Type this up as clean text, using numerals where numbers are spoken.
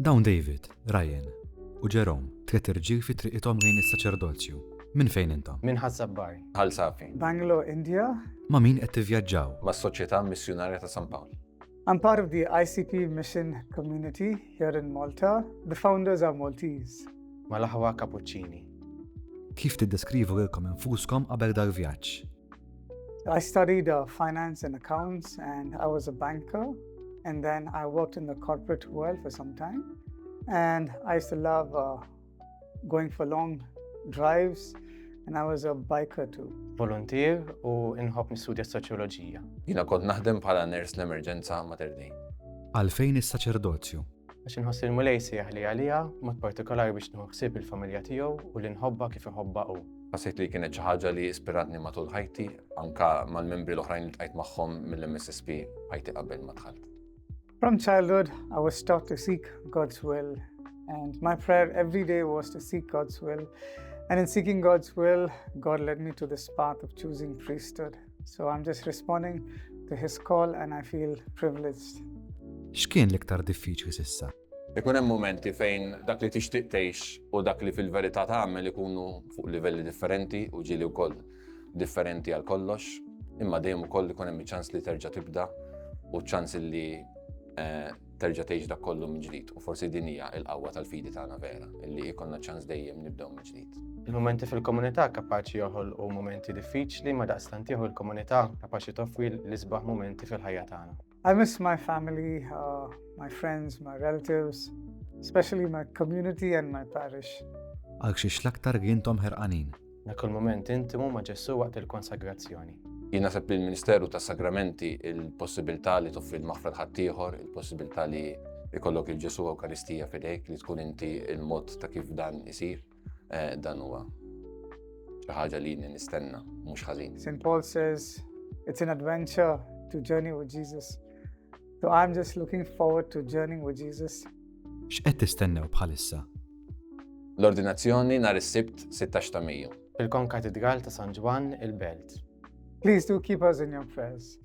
Dawn David, Ryan u Jerome tliet irġiel fi triqithom lejn is-saċerdozju. Minn fejn intom? Min ħassabbar. Ħal Safi. Bangalore, India. Ma' min qed tivvjaġġaw? Mas-Soċjetà Missjunarja ta' San Pawl. I'm part of the ICP mission community here in Malta. The founders are Maltese. Mal-Aħwa Cappuccini. Kif tiddeskrivu lilkom infuskom qabel dal-vjaġġ? I studied finance and accounts, and I was a banker. And then I worked in the corporate world for some time. And I used to love going for long drives, and I was a biker too. Volunteer u inħobb nistudja s-soċjoloġija. Jiena kont naħdem bħala ners l-emerġenza Mater Dei. Għalfejn is-saċerdozju? Għax inħoss il-Mulej sejjaħ li għalija, mod partikolari biex nħossib il-familja tiegħu u li nħobba kif iħobba hu. Ħassejt li kienet xi ħaġa li ispiratni matul ħajti, anke mal-membri l-oħrajn li tqajt magħhom mill-MSSP ħajti qabel ma dħalt. From childhood, I was taught to seek God's will. And my prayer every day was to seek God's will. And in seeking God's will, God led me to this path of choosing priesthood. So I'm just responding to His call, and I feel privileged. X'kien l-iktar diffiċli s'issa? Ikun hemm momenti fejn dak li tixtieq tgħix u dak li fil-verità tagħmel ikunu fuq livelli differenti u ġieli wkoll differenti għal kollox, imma dejjem ukoll ikun hemm iċ-ċans li terġa' tibda u ċans li terġa' tgħix dak kollu minn ġdid. U forsi din hija l-qawwa tal-fidi tagħna vera, illi jkollna ċans dejjem nibdew minn ġdid. Il-momenti fil-komunità kapaċi joħolqu momenti diffiċli, ma daqstant jieħu l-komunità kapaċi toffri l-isbaħ momenti fil-ħajja tagħna. I miss my family, my friends, my relatives, especially my community and my parish. Għal xiex l-aktar gintom ħerqanin? Dak il-moment intimu ma' Ġesu waqt il-konsagrazzjoni. Jien naħseb li l-Ministeru tas-Sagramenti il-possibilità li toffri l-maħfra ħaddieħor, il-possibilità li jkollok il-Ġesu Ewkaristija fidejk, li tkun inti il-mod ta' kif dan isir, dan huwa xi ħaġa li nistenna mhux ħażin. St. Paul says it's an adventure to journey with Jesus. So I'm just looking forward to journeying with Jesus. X'qed tistennew bħalissa? L-Ordinazzjoni nhar is-Sibt 16 ta' Mejju. Fil-Konkatedral ta' San Ġwan il-Belt. Please do keep us in your prayers.